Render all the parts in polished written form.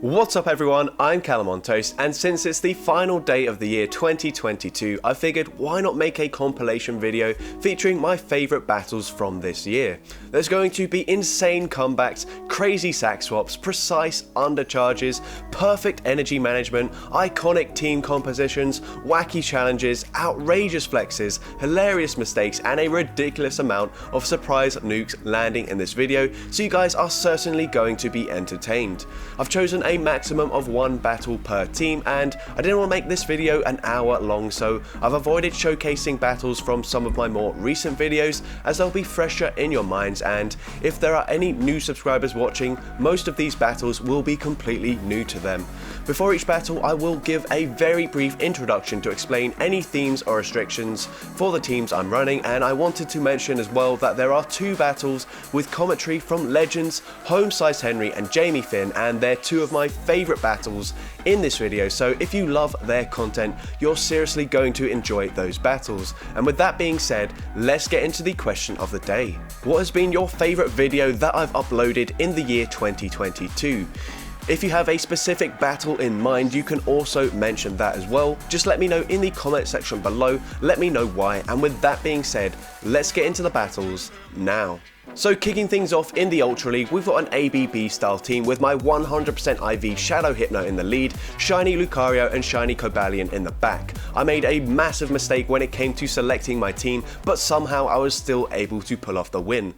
What's up everyone, I'm CallumOnToast, and since it's the final day of the year 2022, I figured why not make a compilation video featuring my favourite battles from this year. There's going to be insane comebacks, crazy sack swaps, precise undercharges, perfect energy management, iconic team compositions, wacky challenges, outrageous flexes, hilarious mistakes, and a ridiculous amount of surprise nukes landing in this video, so you guys are certainly going to be entertained. I've chosen a maximum of one battle per team, and I didn't want to make this video an hour long, so I've avoided showcasing battles from some of my more recent videos as they'll be fresher in your minds, and if there are any new subscribers watching, most of these battles will be completely new to them. Before each battle, I will give a very brief introduction to explain any themes or restrictions for the teams I'm running, and I wanted to mention as well that there are two battles with commentary from legends Home-Sized Henry and Jamie Finn, and they're two of my favourite battles in this video, so if you love their content, you're seriously going to enjoy those battles. And with that being said, let's get into the question of the day. What has been your favourite video that I've uploaded in the year 2022? If you have a specific battle in mind, you can also mention that as well. Just let me know in the comment section below, let me know why, and with that being said, let's get into the battles now. So kicking things off in the Ultra League, we've got an ABB style team with my 100% IV Shadow Hypno in the lead, Shiny Lucario and Shiny Cobalion in the back. I made a massive mistake when it came to selecting my team, but somehow I was still able to pull off the win.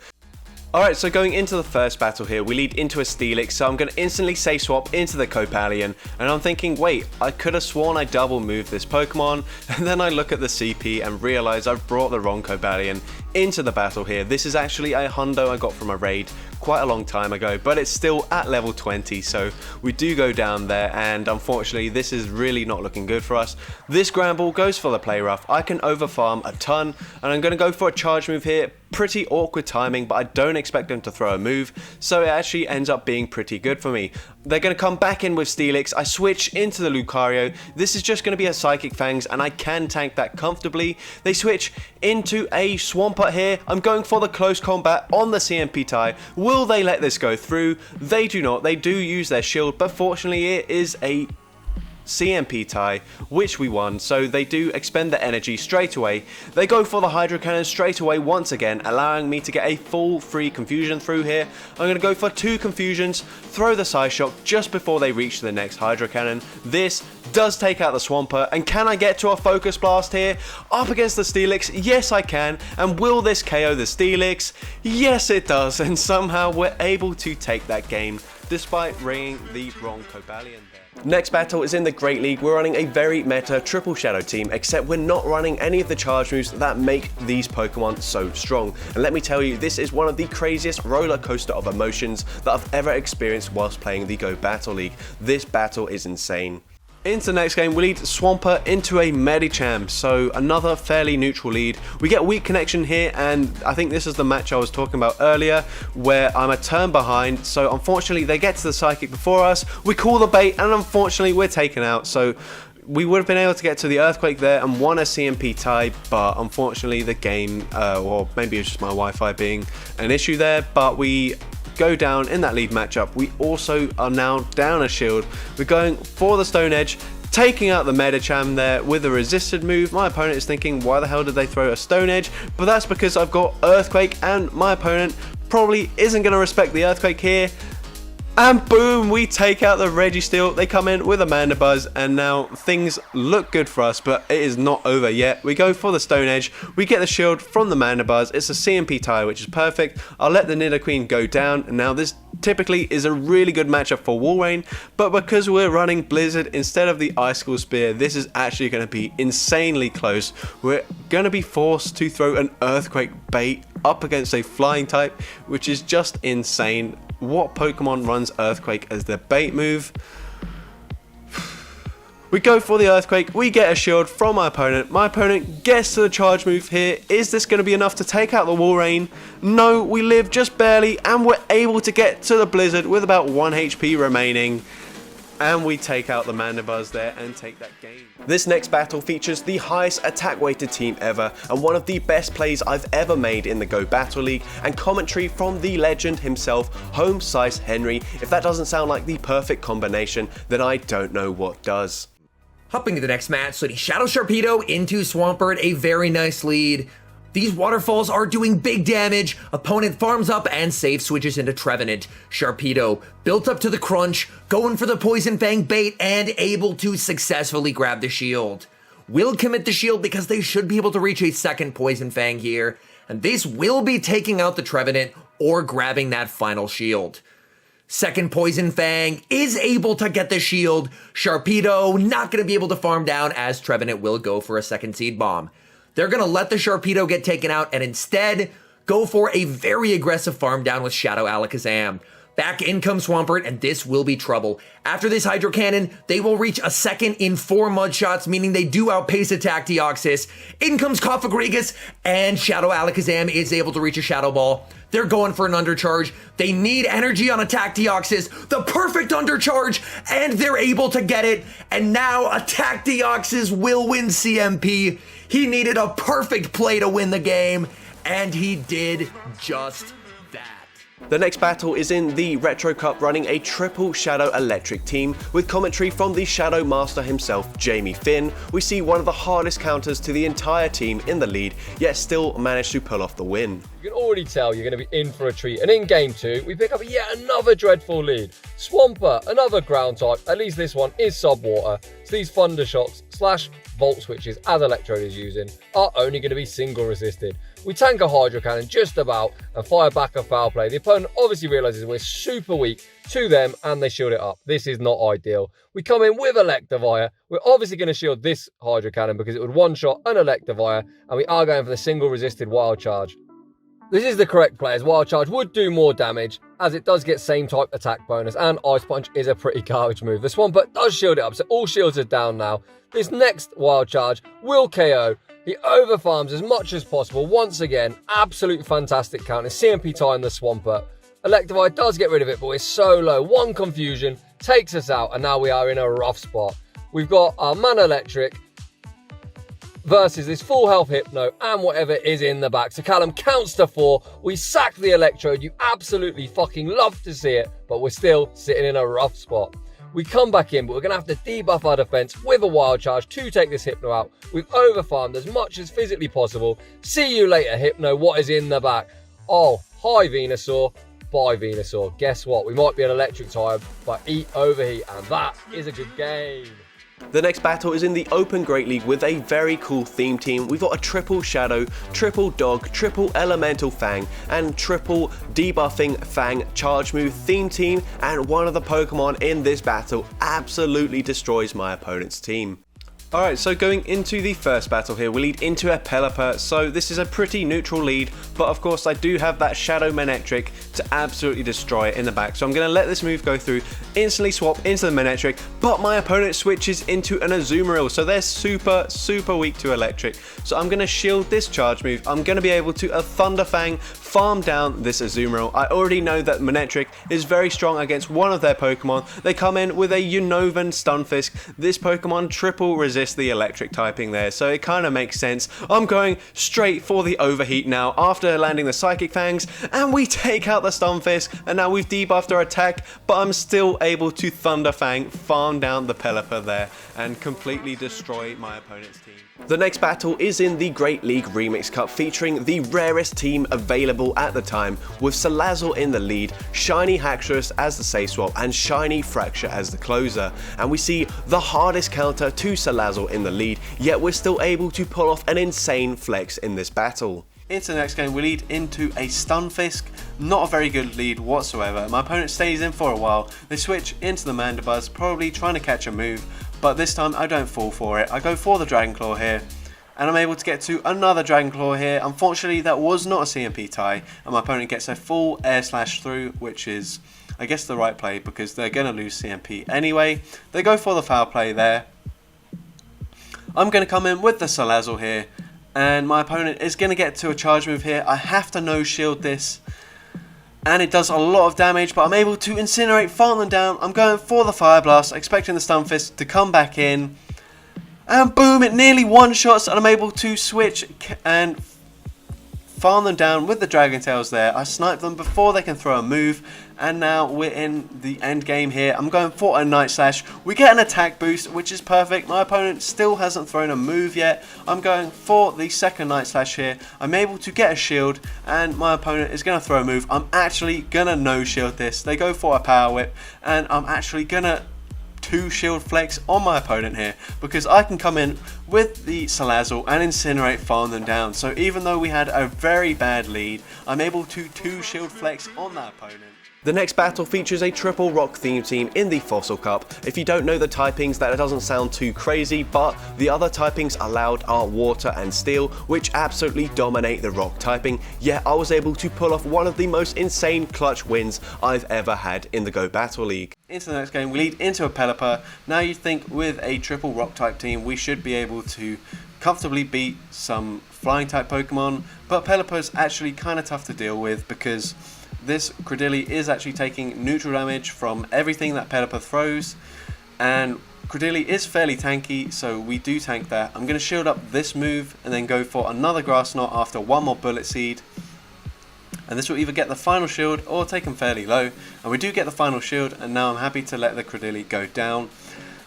Alright, so going into the first battle here, we lead into a Steelix, so I'm going to instantly say swap into the Copalion, and I'm thinking, wait, I could have sworn I double moved this Pokemon, and then I look at the CP and realise I've brought the wrong Cobalion into the battle here. This is actually a hundo I got from a raid quite a long time ago, but it's still at level 20, so we do go down there, and unfortunately this is really not looking good for us. This Granbull goes for the play rough. I can overfarm a ton, and I'm going to go for a charge move here. Pretty awkward timing, but I don't expect them to throw a move, so it actually ends up being pretty good for me. They're going to come back in with Steelix. I switch into the Lucario. This is just going to be a Psychic Fangs, and I can tank that comfortably. They switch into a Swampert here. I'm going for the close combat on the CMP tie. Will they let this go through? They do not. They do use their shield, but fortunately it is a CMP tie, which we won, so they do expend the energy straight away. They go for the Hydro Cannon straight away once again, allowing me to get a full free confusion through here. I'm going to go for two confusions, throw the Psyshock just before they reach the next Hydro Cannon. This does take out the Swampert, and can I get to a Focus Blast here? Up against the Steelix, yes I can, and will this KO the Steelix? Yes it does, and somehow we're able to take that game, despite ringing the wrong Cobalion there. Next battle is in the Great League. We're running a very meta triple shadow team, except we're not running any of the charge moves that make these Pokemon so strong. And let me tell you, this is one of the craziest roller coaster of emotions that I've ever experienced whilst playing the Go Battle League. This battle is insane. Into the next game, we lead Swampert into a Medicham, so another fairly neutral lead. We get weak connection here, and I think this is the match I was talking about earlier, where I'm a turn behind, so unfortunately they get to the Psychic before us, we call the bait, and unfortunately we're taken out, so we would have been able to get to the Earthquake there and won a CMP tie, but unfortunately the game, or maybe it's just my Wi-Fi being an issue there, but we go down in that lead matchup. We also are now down a shield. We're going for the Stone Edge, taking out the Medicham there with a resisted move. My opponent is thinking, why the hell did they throw a Stone Edge? But that's because I've got Earthquake, and my opponent probably isn't going to respect the Earthquake here. And boom, we take out the Registeel. They come in with a Mandibuzz, and now things look good for us, but it is not over yet. We go for the Stone Edge. We get the shield from the Mandibuzz. It's a CMP tie, which is perfect. I'll let the Nidoqueen go down. And now this typically is a really good matchup for Walrein, but because we're running Blizzard instead of the Icicle Spear, this is actually going to be insanely close. We're going to be forced to throw an Earthquake bait up against a Flying type, which is just insane. What Pokemon runs Earthquake as their bait move? We go for the Earthquake, we get a shield from my opponent. My opponent gets to the charge move here. Is this going to be enough to take out the Walrein? No, we live just barely, and we're able to get to the Blizzard with about 1 HP remaining. And we take out the Mandibuzz there and take that game. This next battle features the highest attack weighted team ever and one of the best plays I've ever made in the Go Battle League, and commentary from the legend himself, Home Size Henry. If that doesn't sound like the perfect combination, then I don't know what does. Hopping to the next match, so the Shadow Sharpedo into Swampert, a very nice lead. These waterfalls are doing big damage. Opponent farms up and save switches into Trevenant. Sharpedo built up to the crunch, going for the Poison Fang bait and able to successfully grab the shield. Will commit the shield because they should be able to reach a second Poison Fang here. And this will be taking out the Trevenant or grabbing that final shield. Second Poison Fang is able to get the shield. Sharpedo not going to be able to farm down as Trevenant will go for a second Seed Bomb. They're going to let the Sharpedo get taken out and instead go for a very aggressive farm down with Shadow Alakazam. Back in comes Swampert, and this will be trouble. After this Hydro Cannon, they will reach a second in 4 Mud Shots, meaning they do outpace Attack Deoxys. In comes Cofagrigus, and Shadow Alakazam is able to reach a Shadow Ball. They're going for an undercharge. They need energy on Attack Deoxys, the perfect undercharge, and they're able to get it. And now Attack Deoxys will win CMP. He needed a perfect play to win the game, and he did just that. The next battle is in the Retro Cup, running a triple Shadow Electric team with commentary from the Shadow Master himself, Jamie Finn. We see one of the hardest counters to the entire team in the lead, yet still manage to pull off the win. You can already tell you're going to be in for a treat, and in game 2 we pick up yet another dreadful lead. Swampert, another ground type, at least this one is subwater, so these Thunder Shocks / Volt Switches, as Electrode is using, are only going to be single resisted. We tank a Hydro Cannon just about and fire back a Foul Play. The opponent obviously realises we're super weak to them and they shield it up. This is not ideal. We come in with Electivire. We're obviously going to shield this Hydro Cannon because it would one-shot an Electivire, and we are going for the single resisted Wild Charge. This is the correct play, as Wild Charge would do more damage, as it does get same type attack bonus, and Ice Punch is a pretty garbage move. The Swampert does shield it up, so all shields are down now. This next Wild Charge will KO. He overfarms as much as possible. Once again, absolute fantastic count. It's CMP time, the Swampert. Electivire does get rid of it, but we're so low. One confusion takes us out, and now we are in a rough spot. We've got our Mana Electric versus this full health Hypno and whatever is in the back. So Callum counts to 4. We sack the Electrode. You absolutely fucking love to see it, but we're still sitting in a rough spot. We come back in, but we're going to have to debuff our defense with a Wild Charge to take this Hypno out. We've overfarmed as much as physically possible. See you later, Hypno. What is in the back? Oh, hi, Venusaur. Bye, Venusaur. Guess what? We might be an electric type, but eat overheat, and that is a good game. The next battle is in the Open Great League with a very cool theme team. We've got a triple Shadow, triple Dog, triple Elemental Fang, and triple debuffing Fang charge move theme team, and one of the Pokemon in this battle absolutely destroys my opponent's team. Alright, so going into the first battle here, we lead into a Pelipper, so this is a pretty neutral lead, but of course I do have that Shadow Manectric to absolutely destroy it in the back, so I'm going to let this move go through, instantly swap into the Manectric, but my opponent switches into an Azumarill, so they're super weak to Electric, so I'm going to shield this charge move. I'm going to be able to Thunder Fang, farm down this Azumarill. I already know that Manectric is very strong against one of their Pokemon. They come in with a Unnovan Stunfisk. This Pokemon triple resist the electric typing there, so it kind of makes sense. I'm going straight for the overheat now after landing the Psychic Fangs, and we take out the Stunfisk, and now we've debuffed our attack, but I'm still able to Thunder Fang, farm down the Pelipper there, and completely destroy my opponent's team. The next battle is in the Great League Remix Cup, featuring the rarest team available at the time, with Salazzle in the lead, Shiny Haxorus as the safe swap, and Shiny Fracture as the closer. And we see the hardest counter to Salazzle in the lead, yet we're still able to pull off an insane flex in this battle. Into the next game, we lead into a Stunfisk. Not a very good lead whatsoever. My opponent stays in for a while. They switch into the Mandibuzz, probably trying to catch a move, but this time I don't fall for it. I go for the Dragon Claw here, and I'm able to get to another Dragon Claw here. Unfortunately, that was not a CMP tie, and my opponent gets a full Air Slash through, which is, I guess, the right play because they're going to lose CMP anyway. They go for the foul play there. I'm going to come in with the Salazzle here, and my opponent is going to get to a charge move here. I have to no shield this. and it does a lot of damage, but I'm able to incinerate, farm them down. I'm going for the Fire Blast, expecting the Stun Fist to come back in, and boom, it nearly one-shots, and I'm able to switch and farm them down with the Dragon Tails there. I snipe them before they can throw a move, and now we're in the end game here. I'm going for a Night Slash. We get an attack boost, which is perfect. My opponent still hasn't thrown a move yet. I'm going for the second Night Slash here. I'm able to get a shield, and my opponent is going to throw a move. I'm actually going to no-shield this. They go for a Power Whip, and I'm actually going to 2 shield flex on my opponent here, because I can come in with the Salazzle and incinerate, farm them down. So even though we had a very bad lead, I'm able to 2 shield flex on that opponent. The next battle features a triple rock theme team in the Fossil Cup. If you don't know the typings, that doesn't sound too crazy, but the other typings allowed are water and steel, which absolutely dominate the rock typing, yet I was able to pull off one of the most insane clutch wins I've ever had in the Go Battle League. Into the next game, we lead into a Pelipper. Now you'd think with a triple rock type team, we should be able to comfortably beat some flying type Pokemon, but Pelipper's actually kind of tough to deal with because this Credilli is actually taking neutral damage from everything that Pelipper throws, and Credilli is fairly tanky, so we do tank that. I'm going to shield up this move and then go for another Grass Knot after one more Bullet Seed, and this will either get the final shield or take him fairly low, and we do get the final shield, and now I'm happy to let the Credilli go down.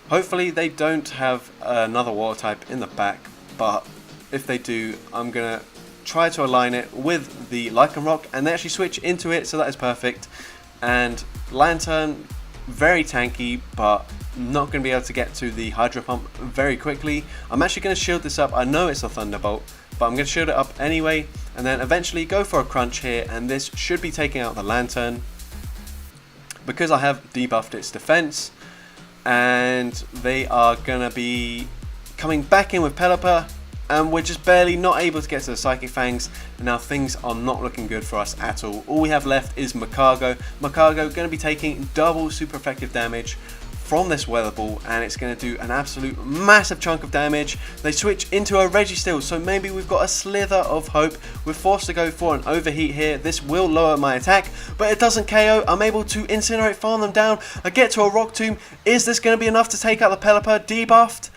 Hopefully they don't have another water type in the back, but if they do, I'm going to try to align it with the Lycan Rock, and they actually switch into it, so that is perfect. And Lantern, very tanky, but not going to be able to get to the Hydro Pump very quickly. I'm actually going to shield this up. I know it's a Thunderbolt, but I'm going to shield it up anyway, and then eventually go for a Crunch here, and this should be taking out the Lantern because I have debuffed its defense, and they are going to be coming back in with Pelipper, and we're just barely not able to get to the Psychic Fangs, and now things are not looking good for us at all. All we have left is Macargo. Macargo going to be taking double super effective damage from this Weather Ball, and it's going to do an absolute massive chunk of damage. They switch into a Registeel, so maybe we've got a slither of hope. We're forced to go for an Overheat here. This will lower my attack, but it doesn't KO. I'm able to Incinerate, farm them down. I get to a Rock Tomb. Is this going to be enough to take out the Pelipper debuffed?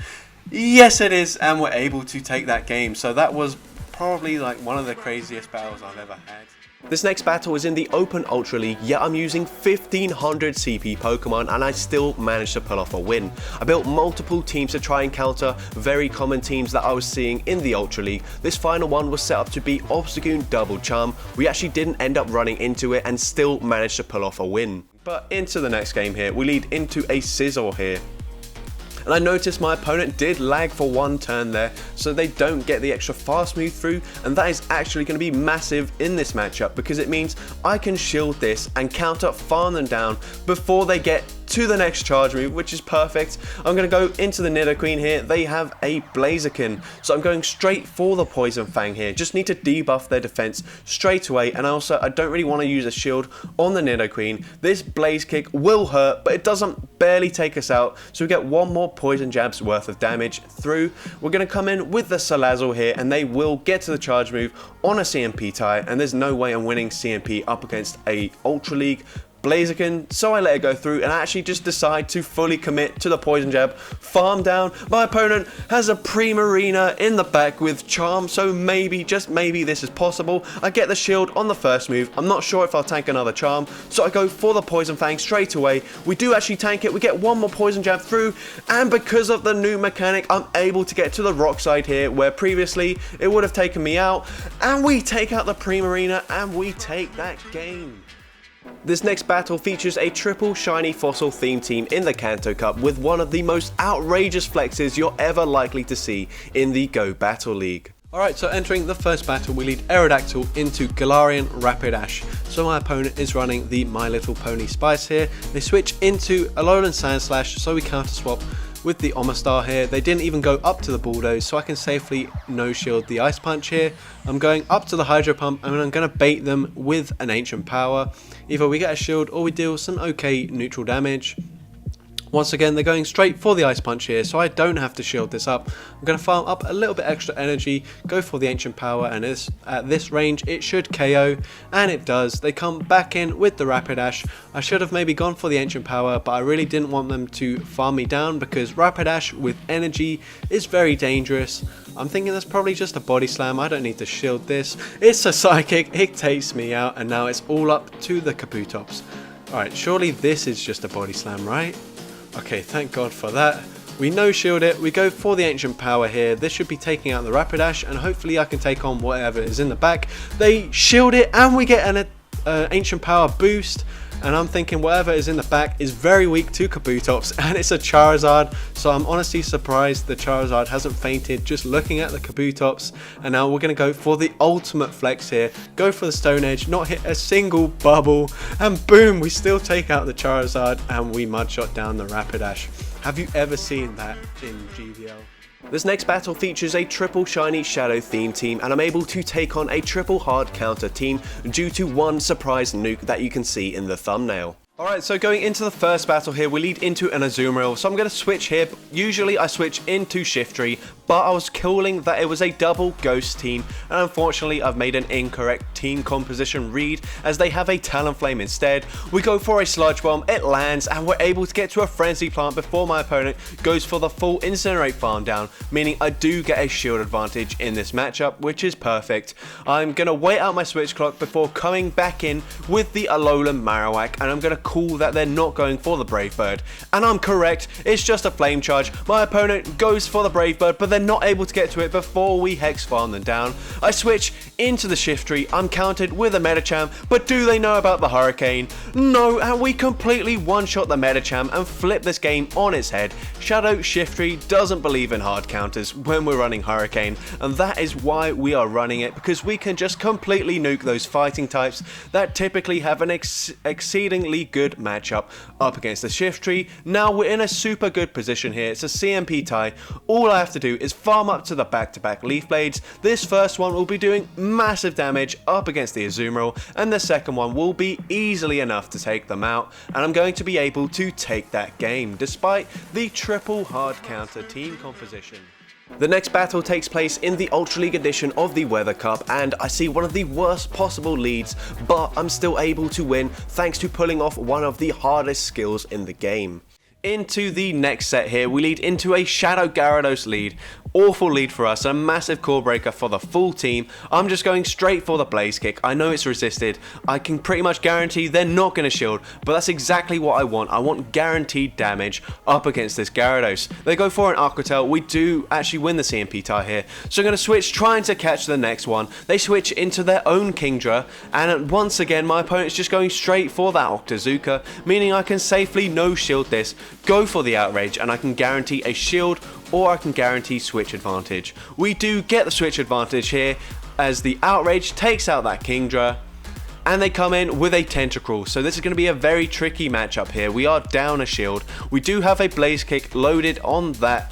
Yes it is, and we're able to take that game. So that was probably like one of the craziest battles I've ever had. This next battle is in the Open Ultra League, yet I'm using 1500 CP Pokemon and I still managed to pull off a win. I built multiple teams to try and counter very common teams that I was seeing in the Ultra League. This final one was set up to be Obstagoon Double Charm. We actually didn't end up running into it and still managed to pull off a win. But into the next game here, we lead into a Scizor here. And I noticed my opponent did lag for one turn there, so they don't get the extra fast move through, and that is actually going to be massive in this matchup because it means I can shield this and counter farm them down before they get to the next charge move, which is perfect. I'm going to go into the Nidoqueen here. They have a Blaziken, so I'm going straight for the Poison Fang here. Just need to debuff their defense straight away, and also I don't really want to use a shield on the Nidoqueen. This Blaze Kick will hurt, but it doesn't barely take us out, so we get one more Poison Jab's worth of damage through. We're going to come in with the Salazzle here, and they will get to the charge move on a CMP tie, and there's no way I'm winning CMP up against a Ultra League Blaziken, so I let it go through and I actually just decide to fully commit to the Poison Jab, farm down. My opponent has a Primarina in the back with Charm, so maybe, just maybe, this is possible. I get the shield on the first move. I'm not sure if I'll tank another Charm, so I go for the Poison Fang straight away. We do actually tank it. We get one more Poison Jab through, and because of the new mechanic, I'm able to get to the Rock side here, where previously it would have taken me out, and we take out the Primarina, and we take that game. This next battle features a triple shiny fossil themed team in the Kanto Cup with one of the most outrageous flexes you're ever likely to see in the Go Battle League. Alright, so entering the first battle, we lead Aerodactyl into Galarian Rapidash. So my opponent is running the My Little Pony Spice here. They switch into Alolan Sandslash, so we counter swap with the Omastar here. They didn't even go up to the Bulldoze, so I can safely no-shield the Ice Punch here. I'm going up to the Hydro Pump, and I'm going to bait them with an Ancient Power. Either we get a shield or we deal some okay neutral damage. Once again, they're going straight for the Ice Punch here, so I don't have to shield this up. I'm going to farm up a little bit extra energy, go for the Ancient Power, and at this range it should KO, and it does. They come back in with the Rapidash. I should have maybe gone for the Ancient Power, but I really didn't want them to farm me down because Rapidash with energy is very dangerous. I'm thinking that's probably just a body slam. I don't need to shield this. It's a Psychic, it takes me out, and now it's all up to the Kabutops. Alright, surely this is just a body slam, right? Okay, thank God for that. We no shield it, we go for the Ancient Power here. This should be taking out the Rapidash, and hopefully I can take on whatever is in the back. They shield it, and we get an Ancient Power boost. And I'm thinking whatever is in the back is very weak to Kabutops, and it's a Charizard, so I'm honestly surprised the Charizard hasn't fainted just looking at the Kabutops. And now we're going to go for the ultimate flex here, go for the Stone Edge, not hit a single bubble, and boom, we still take out the Charizard and we mudshot down the Rapidash. Have you ever seen that in GVL? This next battle features a triple shiny shadow theme team, and I'm able to take on a triple hard counter team due to one surprise nuke that you can see in the thumbnail. Alright, so going into the first battle here, we lead into an Azumarill, so I'm going to switch here. Usually I switch into Shiftry, but I was calling that it was a double ghost team, and unfortunately I've made an incorrect team composition read as they have a Talonflame instead. We go for a Sludge Bomb, it lands, and we're able to get to a Frenzy Plant before my opponent goes for the full Incinerate farm down, meaning I do get a shield advantage in this matchup, which is perfect. I'm going to wait out my switch clock before coming back in with the Alolan Marowak, and I'm going to call that they're not going for the Brave Bird, and I'm correct, it's just a Flame Charge. My opponent goes for the Brave Bird, but they're not able to get to it before we Hex Farm them down. I switch into the Shiftry, I'm countered with a Medicham, but do they know about the Hurricane? No, and we completely one-shot the Medicham and flip this game on its head. Shadow Shiftry doesn't believe in hard counters when we're running Hurricane, and that is why we are running it, because we can just completely nuke those fighting types that typically have an exceedingly good matchup up against the Shiftry. Now we're in a super good position here. It's a CMP tie. All I have to do is farm up to the back-to-back Leaf Blades. This first one will be doing massive damage up against the Azumarill, and the second one will be easily enough to take them out, and I'm going to be able to take that game despite the triple hard counter team composition. The next battle takes place in the Ultra League edition of the Weather Cup, and I see one of the worst possible leads, but I'm still able to win thanks to pulling off one of the hardest skills in the game. Into the next set here, we lead into a Shadow Gyarados lead. Awful lead for us, a massive core breaker for the full team. I'm just going straight for the Blaze Kick. I know it's resisted. I can pretty much guarantee they're not going to shield, but that's exactly what I want. I want guaranteed damage up against this Gyarados. They go for an Aqua Tail. We do actually win the CMP tie here, so I'm going to switch, trying to catch the next one. They switch into their own Kingdra, and once again my opponent's just going straight for that Octazooka, meaning I can safely no shield this, go for the Outrage, and I can guarantee a shield, or I can guarantee switch advantage. We do get the switch advantage here as the Outrage takes out that Kingdra, and they come in with a Tentacruel. So this is going to be a very tricky matchup here. We are down a shield. We do have a Blaze Kick loaded on that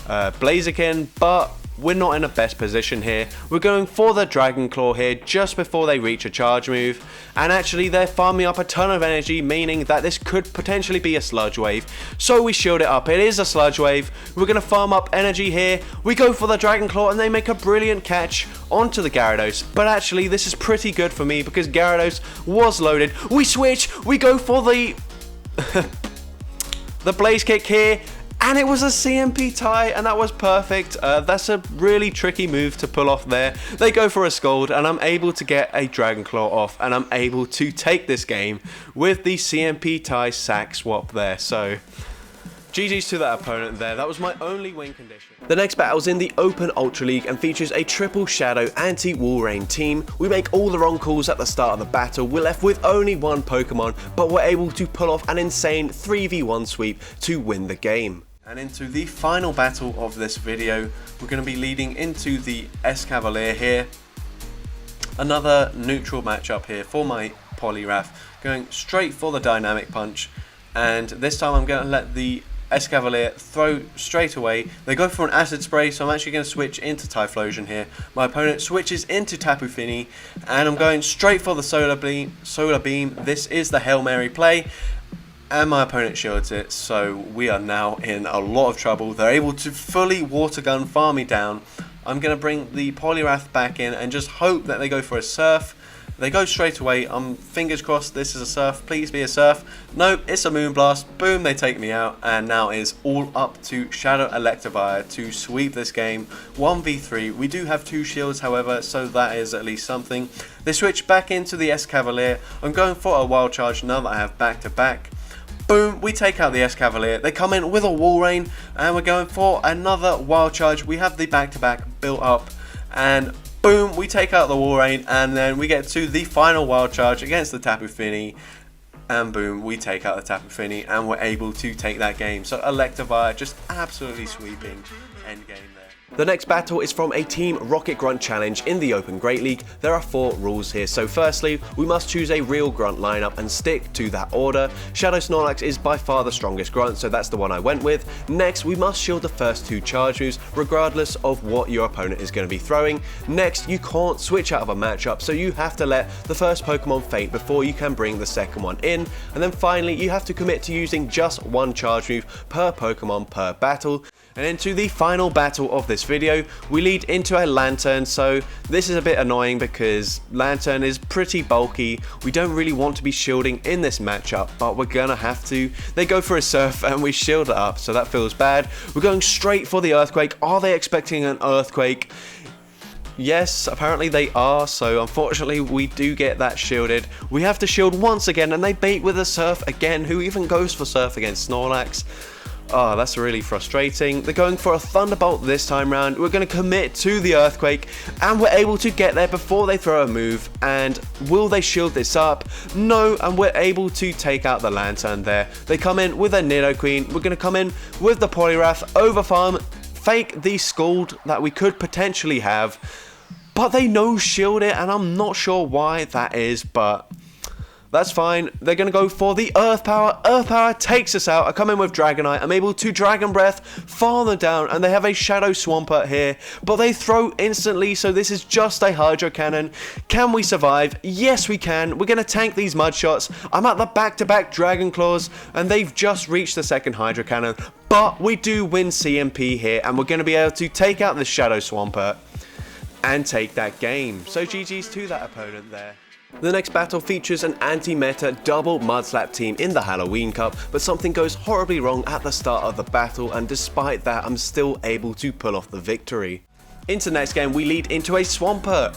Blaziken, but we're not in the best position here. We're going for the Dragon Claw here just before they reach a charge move, and actually they're farming up a ton of energy, meaning that this could potentially be a Sludge Wave. So we shield it up. It is a Sludge Wave. We're going to farm up energy here. We go for the Dragon Claw, and they make a brilliant catch onto the Gyarados, but actually this is pretty good for me because Gyarados was loaded. We switch. We go for the the Blaze Kick here, and it was a CMP tie, and that was perfect. That's a really tricky move to pull off there. They go for a Scald, and I'm able to get a Dragon Claw off, and I'm able to take this game with the CMP tie sack swap there. So GG's to that opponent there. That was my only win condition. The next battle's in the Open Ultra League and features a triple Shadow anti-Walrein team. We make all the wrong calls at the start of the battle. We're left with only one Pokemon, but we're able to pull off an insane 3v1 sweep to win the game. And into the final battle of this video, we're going to be leading into the Escavalier here. Another neutral matchup here for my Poliwrath, going straight for the Dynamic Punch, and this time I'm going to let the Escavalier throw straight away. They go for an Acid Spray, so I'm actually going to switch into Typhlosion here. My opponent switches into Tapu Fini, and I'm going straight for the Solar Beam. This is the Hail Mary play. and my opponent shields it, so we are now in a lot of trouble. They're able to fully water gun farm me down. I'm going to bring the Poliwrath back in and just hope that they go for a Surf. They go straight away. Fingers crossed this is a Surf. Please be a Surf. No, it's a Moonblast. Boom, they take me out. And now it's all up to Shadow Electivire to sweep this game. 1v3. We do have 2 shields, however, so that is at least something. They switch back into the Escavalier. I'm going for a Wild Charge now that I have back-to-back. Boom, we take out the Escavalier. They come in with a Wall Rain, and we're going for another Wild Charge. We have the back-to-back built up, and boom, we take out the Wall Rain, and then we get to the final Wild Charge against the Tapu Fini, and boom, we take out the Tapu Fini, and we're able to take that game. So Electivire just absolutely sweeping endgame there. The next battle is from a Team Rocket Grunt challenge in the Open Great League. There are 4 rules here. So firstly, we must choose a real grunt lineup and stick to that order. Shadow Snorlax is by far the strongest grunt, so that's the one I went with. Next, we must shield the first 2 charge moves, regardless of what your opponent is going to be throwing. Next, you can't switch out of a matchup, so you have to let the first Pokemon faint before you can bring the second one in. And then finally, you have to commit to using just 1 charge move per Pokemon per battle. And into the final battle of this video, we lead into a Lantern. So this is a bit annoying because Lantern is pretty bulky. We don't really want to be shielding in this matchup, but we're gonna have to. They go for a Surf and we shield it up, so that feels bad. We're going straight for the Earthquake. Are they expecting an Earthquake? Yes, apparently they are, so unfortunately we do get that shielded. We have to shield once again and they bait with a Surf again. Who even goes for Surf against Snorlax? Oh, that's really frustrating. They're going for a Thunderbolt this time round. We're going to commit to the Earthquake, and we're able to get there before they throw a move. And will they shield this up? No, and we're able to take out the Lantern there. They come in with a Nidoqueen. We're going to come in with the Poliwrath, overfarm, fake the Scald that we could potentially have. But they no shield it, and I'm not sure why that is, but that's fine. They're going to go for the Earth Power. Earth Power takes us out. I come in with Dragonite. I'm able to Dragon Breath, farm them down, and they have a Shadow Swampert here. But they throw instantly, so this is just a Hydro Cannon. Can we survive? Yes, we can. We're going to tank these Mud Shots. I'm at the back-to-back Dragon Claws, and they've just reached the second Hydro Cannon. But we do win CMP here, and we're going to be able to take out the Shadow Swampert and take that game. So GG's to that opponent there. The next battle features an anti-meta double Mudslap team in the Halloween Cup, but something goes horribly wrong at the start of the battle, and despite that I'm still able to pull off the victory. Into next game we lead into a Swampert.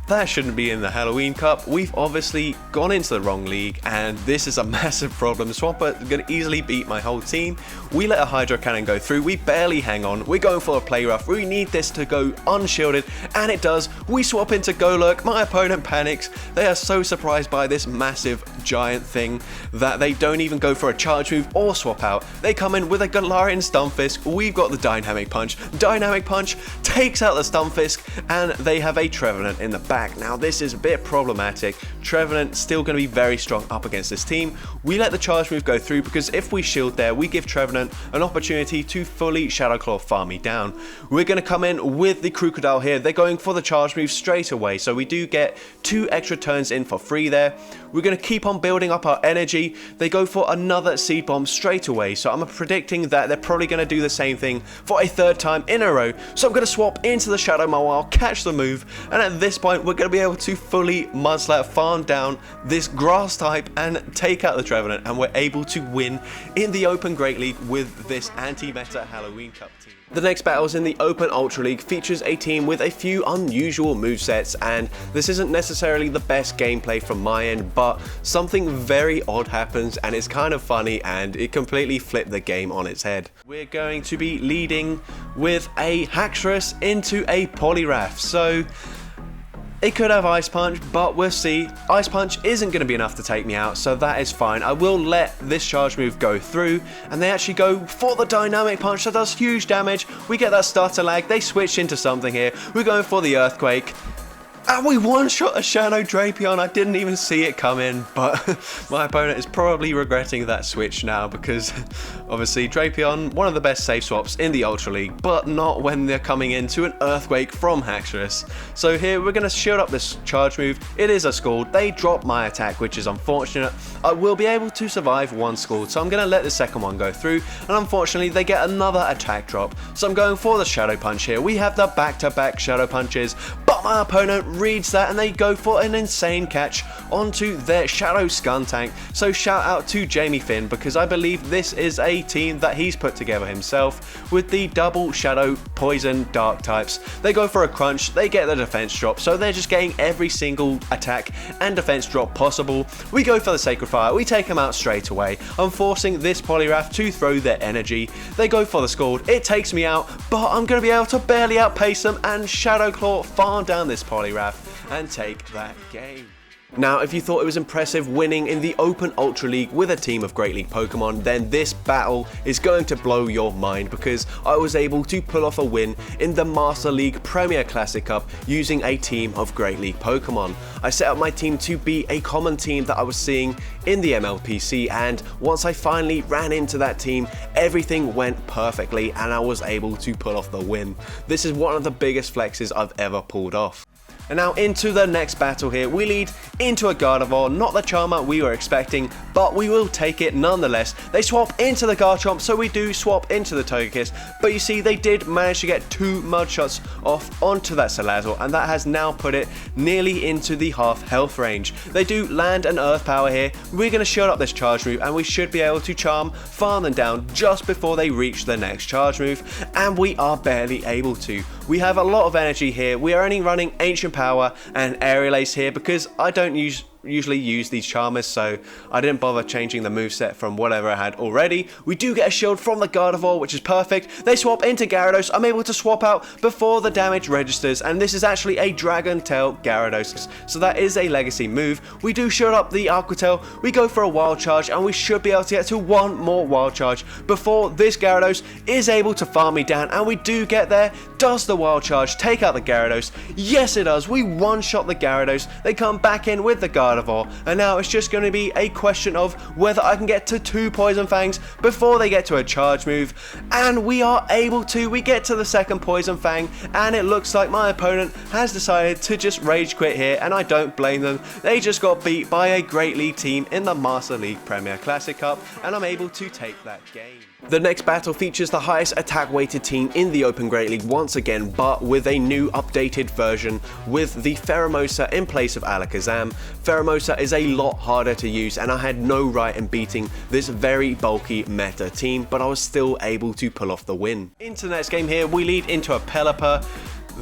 That shouldn't be in the Halloween Cup. We've obviously gone into the wrong league, and this is a massive problem. Swampert is going to easily beat my whole team. We let a Hydro Cannon go through. We barely hang on. We're going for a Play Rough. We need this to go unshielded, and it does. We swap into Golurk. My opponent panics. They are so surprised by this massive giant thing that they don't even go for a charge move or swap out. They come in with a Galarian Stunfisk. We've got the Dynamic Punch. Dynamic Punch takes out the Stunfisk, and they have a Trevenant in the back. Now this is a bit problematic. Trevenant still going to be very strong up against this team. We let the charge move go through because if we shield there, we give Trevenant an opportunity to fully Shadow Claw farm me down. We're going to come in with the Crocodile here. They're going for the charge move straight away, so we do get 2 extra turns in for free there. We're going to keep on building up our energy. They go for another Seed Bomb straight away, so I'm predicting that they're probably going to do the same thing for a 3rd time in a row. So I'm going to swap into the Shadow Mawile, catch the move, and at this point we're going to be able to fully Mudslap farm down this grass type and take out the Trevenant, and we're able to win in the Open Great League with this anti-meta Halloween Cup team. The next battle is in the Open Ultra League, features a team with a few unusual movesets, and this isn't necessarily the best gameplay from my end, but something very odd happens and it's kind of funny and it completely flipped the game on its head. We're going to be leading with a Haxorus into a Poliwrath, so it could have Ice Punch, but we'll see. Ice Punch isn't going to be enough to take me out, so that is fine. I will let this charge move go through, and they actually go for the Dynamic Punch that does huge damage. We get that stutter lag. They switch into something here. We're going for the Earthquake. And we one-shot a Shadow Drapion. I didn't even see it come in, but my opponent is probably regretting that switch now because obviously Drapion, one of the best safe swaps in the Ultra League, but not when they're coming into an Earthquake from Haxorus. So here we're going to shield up this charge move. It is a Scald. They drop my attack, which is unfortunate. I will be able to survive one Scald, so I'm going to let the second one go through, and unfortunately they get another attack drop. So I'm going for the Shadow Punch here. We have the back-to-back Shadow Punches, but my opponent reads that and they go for an insane catch onto their Shadow Skuntank. So shout out to Jamie Finn, because I believe this is a team that he's put together himself with the double Shadow Poison Dark types. They go for a crunch, they get the defense drop, so they're just getting every single attack and defense drop possible. We go for the Sacred Fire, we take them out straight away. I'm forcing this Poliwrath to throw their energy. They go for the Scald, it takes me out, but I'm going to be able to barely outpace them and Shadow Claw farm down this Poliwrath and take that game. Now, if you thought it was impressive winning in the Open Ultra League with a team of Great League Pokemon, then this battle is going to blow your mind, because I was able to pull off a win in the Master League Premier Classic Cup using a team of Great League Pokemon. I set up my team to be a common team that I was seeing in the MLPC, and once I finally ran into that team, everything went perfectly and I was able to pull off the win. This is one of the biggest flexes I've ever pulled off. And now into the next battle here, we lead into a Gardevoir, not the Charmer we were expecting, but we will take it nonetheless. They swap into the Garchomp, so we do swap into the Togekiss, but you see they did manage to get 2 Mud Shots off onto that Salazzle, and that has now put it nearly into the half health range. They do land an Earth Power here. We're going to shut up this charge move, and we should be able to Charm, farm them down just before they reach the next charge move, and we are barely able to. We have a lot of energy here. We are only running Ancient Power and Aerial Ace here because I don't usually use these Charmers, so I didn't bother changing the moveset from whatever I had already. We do get a shield from the Gardevoir, which is perfect. They swap into Gyarados. I'm able to swap out before the damage registers, and this is actually a Dragon Tail Gyarados, so that is a legacy move. We do shield up the Aqua Tail. We go for a Wild Charge, and we should be able to get to one more Wild Charge before this Gyarados is able to farm me down, and we do get there. Does the Wild Charge take out the Gyarados? Yes, it does. We one-shot the Gyarados. They come back in with the Gardevoir, and now it's just going to be a question of whether I can get to 2 Poison Fangs before they get to a charge move, and we are able to. We get to the second Poison Fang, and it looks like my opponent has decided to just rage quit here, and I don't blame them. They just got beat by a Great League team in the Master League Premier Classic Cup, and I'm able to take that game. The next battle features the highest attack weighted team in the Open Great League once again, but with a new updated version with the Pheromosa in place of Alakazam. Pheromosa is a lot harder to use, and I had no right in beating this very bulky meta team, but I was still able to pull off the win. Into the next game here, we lead into a Pelipper.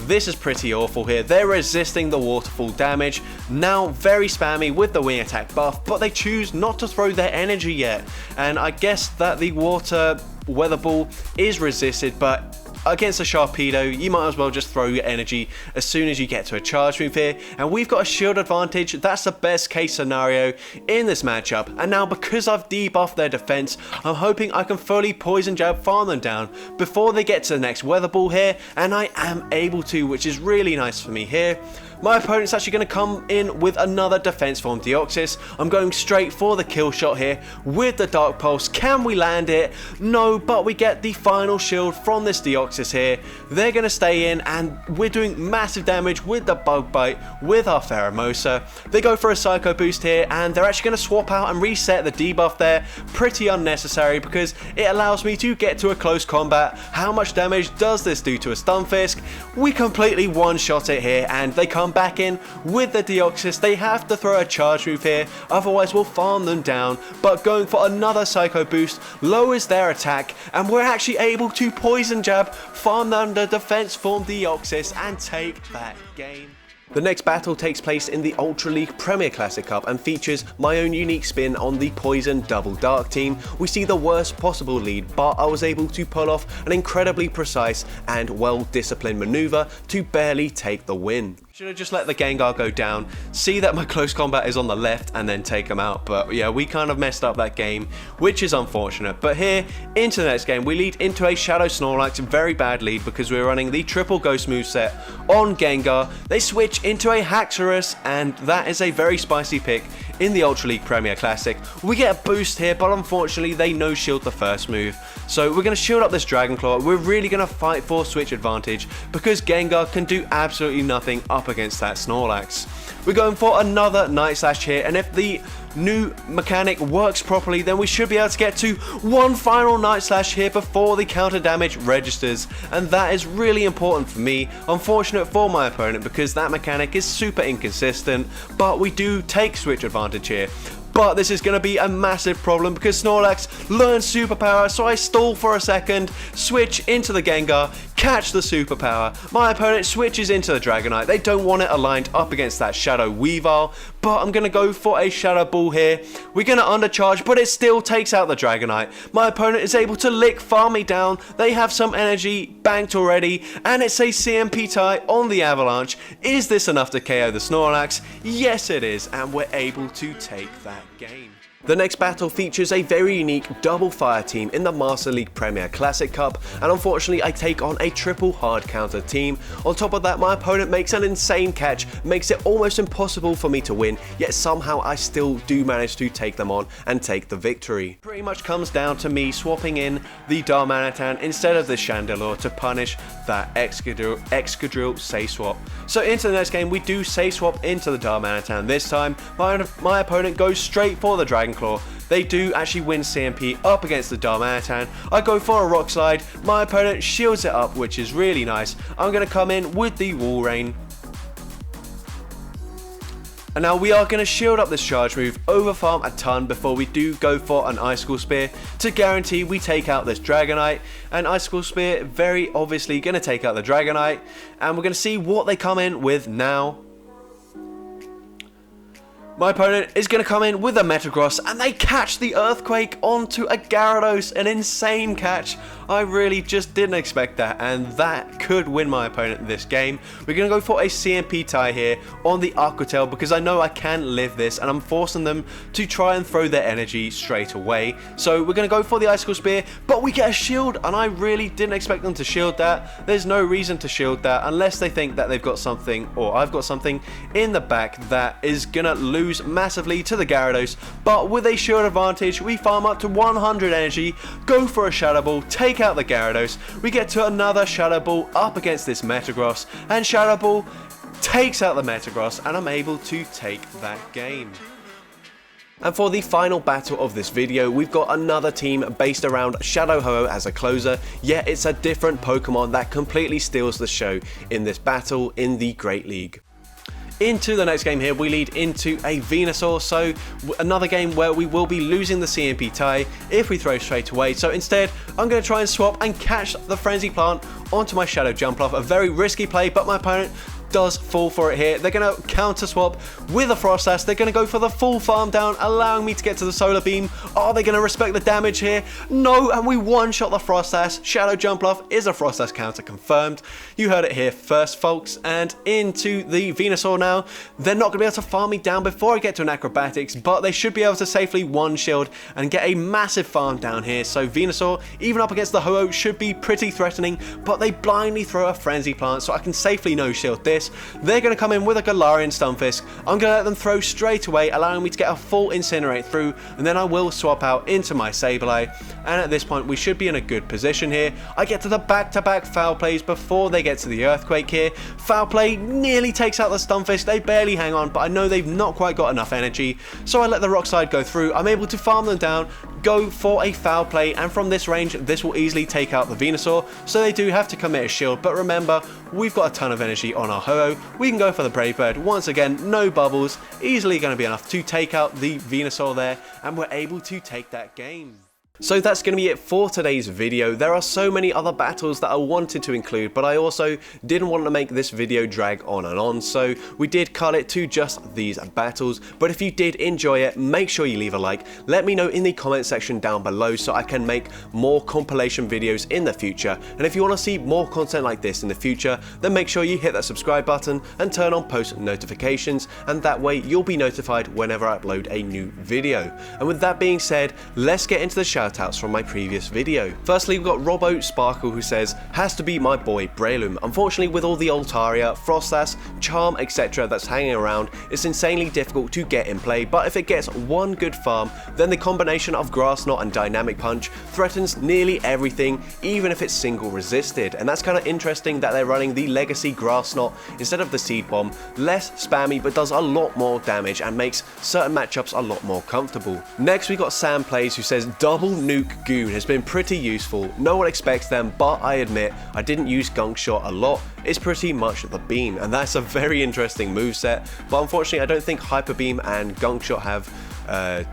This is pretty awful here. They're resisting the waterfall damage, now very spammy with the wing attack buff, but they choose not to throw their energy yet. And I guess that the water weather ball is resisted, but against a Sharpedo, you might as well just throw your energy as soon as you get to a charge move here, and we've got a shield advantage. That's the best case scenario in this matchup, and now because I've debuffed their defense, I'm hoping I can fully Poison Jab farm them down before they get to the next weather ball here, and I am able to, which is really nice for me here. My opponent's actually going to come in with another defense form Deoxys. I'm going straight for the kill shot here with the Dark Pulse. Can we land it? No, but we get the final shield from this Deoxys here. They're going to stay in, and we're doing massive damage with the Bug Bite with our Pheromosa. They go for a Psycho Boost here, and they're actually going to swap out and reset the debuff there. Pretty unnecessary because it allows me to get to a close combat. How much damage does this do to a Stunfisk? We completely one-shot it here, and they come back in with the Deoxys. They have to throw a charge move here, otherwise we'll farm them down, but going for another Psycho Boost lowers their attack, and we're actually able to Poison Jab, farm down the defense form Deoxys, and take that game. The next battle takes place in the Ultra League Premier Classic Cup and features my own unique spin on the Poison Double Dark team. We see the worst possible lead, but I was able to pull off an incredibly precise and well-disciplined maneuver to barely take the win. Should have just let the Gengar go down, see that my close combat is on the left, and then take him out. But yeah, we kind of messed up that game, which is unfortunate. But here, into the next game, we lead into a Shadow Snorlax, very bad lead because we're running the triple ghost moveset on Gengar. They switch into a Haxorus, and that is a very spicy pick in the Ultra League Premier Classic. We get a boost here, but unfortunately they no shield the first move. So we're going to shield up this Dragon Claw. We're really going to fight for switch advantage because Gengar can do absolutely nothing up against that Snorlax. We're going for another Night Slash here, and if the new mechanic works properly, then we should be able to get to one final Night Slash here before the counter damage registers, and that is really important for me. Unfortunate for my opponent because that mechanic is super inconsistent, but we do take switch advantage here. But this is going to be a massive problem because Snorlax learns superpower, so I stall for a second, switch into the Gengar, catch the superpower. My opponent switches into the Dragonite. They don't want it aligned up against that Shadow Weavile, but I'm going to go for a Shadow Ball here. We're going to undercharge, but it still takes out the Dragonite. My opponent is able to lick farm me down. They have some energy banked already, and it's a CMP tie on the Avalanche. Is this enough to KO the Snorlax? Yes, it is, and we're able to take that game. The next battle features a very unique double fire team in the Master League Premier Classic Cup, and unfortunately I take on a triple hard counter team. On top of that, my opponent makes an insane catch, makes it almost impossible for me to win, yet somehow I still do manage to take them on and take the victory. Pretty much comes down to me swapping in the Darmanitan instead of the Chandelure to punish that Excadrill Say Swap. So into the next game, we do Say Swap into the Darmanitan this time. My opponent goes straight for the Dragon Claw. They do actually win CMP up against the Darmanitan. I go for a Rock Slide. My opponent shields it up, which is really nice. I'm going to come in with the Wall Rain. And now we are going to shield up this charge move, over farm a ton before we do go for an Icicle Spear to guarantee we take out this Dragonite. And Icicle Spear very obviously going to take out the Dragonite. And we're going to see what they come in with now. My opponent is going to come in with a Metagross, and they catch the Earthquake onto a Gyarados, an insane catch. I really just didn't expect that, and that could win my opponent this game. We're going to go for a CMP tie here on the Aquatail because I know I can live this, and I'm forcing them to try and throw their energy straight away. So we're going to go for the Icicle Spear, but we get a shield, and I really didn't expect them to shield that. There's no reason to shield that unless they think that they've got something, or I've got something in the back that is going to lose massively to the Gyarados, but with a shield advantage we farm up to 100 energy, go for a Shadow Ball, take out the Gyarados. We get to another Shadow Ball up against this Metagross, and Shadow Ball takes out the Metagross, and I'm able to take that game. And for the final battle of this video, we've got another team based around Shadow Ho-Oh as a closer, yet it's a different Pokemon that completely steals the show in this battle in the Great League. Into the next game here, we lead into a Venusaur, so another game where we will be losing the CMP tie if we throw straight away. So instead, I'm going to try and swap and catch the Frenzy Plant onto my Shadow Jumpluff. A very risky play, but my opponent does fall for it here. They're going to counter swap with a Frost Sash. They're going to go for the full farm down, allowing me to get to the Solar Beam. Are they going to respect the damage here? No, and we one-shot the Frost Sash. Shadow Jumpluff is a Frost Sash counter confirmed. You heard it here first, folks. And into the Venusaur now. They're not going to be able to farm me down before I get to an Acrobatics, but they should be able to safely one-shield and get a massive farm down here. So Venusaur, even up against the Ho-Oh, should be pretty threatening, but they blindly throw a Frenzy Plant, so I can safely no-shield this. They're going to come in with a Galarian Stunfisk. I'm going to let them throw straight away, allowing me to get a full Incinerate through, and then I will swap out into my Sableye. And at this point, we should be in a good position here. I get to the back-to-back Foul Plays before they get to the Earthquake here. Foul Play nearly takes out the Stunfisk. They barely hang on, but I know they've not quite got enough energy, so I let the Rock Slide go through. I'm able to farm them down, go for a Foul Play, and from this range, this will easily take out the Venusaur, so they do have to commit a shield. But remember, we've got a ton of energy on our Ho-Oh. We can go for the Brave Bird. Once again, no bubbles. Easily going to be enough to take out the Venusaur there, and we're able to take that game. So that's going to be it for today's video. There are so many other battles that I wanted to include, but I also didn't want to make this video drag on and on, so we did cut it to just these battles. But if you did enjoy it, make sure you leave a like. Let me know in the comment section down below so I can make more compilation videos in the future. And if you want to see more content like this in the future, then make sure you hit that subscribe button and turn on post notifications, and that way you'll be notified whenever I upload a new video. And with that being said, let's get into the shoutouts from my previous video. Firstly, we've got Robbo Sparkle, who says, has to be my boy Breloom. Unfortunately, with all the Altaria, Frostas, Charm, etc. that's hanging around, it's insanely difficult to get in play, but if it gets one good farm, then the combination of Grass Knot and Dynamic Punch threatens nearly everything, even if it's single resisted. And that's kind of interesting that they're running the Legacy Grass Knot instead of the Seed Bomb. Less spammy, but does a lot more damage and makes certain matchups a lot more comfortable. Next, we got Sam Plays, who says, double nuke Goon has been pretty useful. No one expects them, but I admit I didn't use Gunk Shot a lot. It's pretty much the beam, and that's a very interesting moveset, but unfortunately I don't think Hyper Beam and Gunk Shot have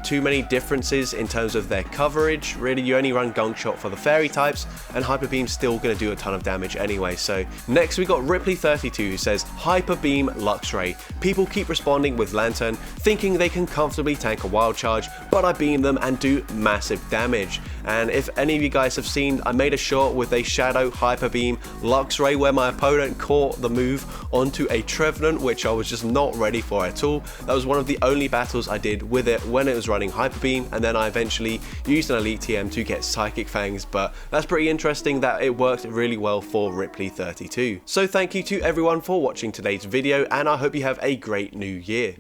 too many differences in terms of their coverage. Really, you only run Gunk Shot for the fairy types, and Hyper Beam's still going to do a ton of damage anyway. So next we got Ripley32, who says, Hyper Beam Luxray. People keep responding with Lantern, thinking they can comfortably tank a wild charge, but I beam them and do massive damage. And if any of you guys have seen, I made a shot with a Shadow Hyper Beam Luxray where my opponent caught the move onto a Trevenant, which I was just not ready for at all. That was one of the only battles I did with it when it was running Hyper Beam, and then I eventually used an Elite TM to get Psychic Fangs, but that's pretty interesting that it worked really well for Ripley32. So thank you to everyone for watching today's video, and I hope you have a great new year.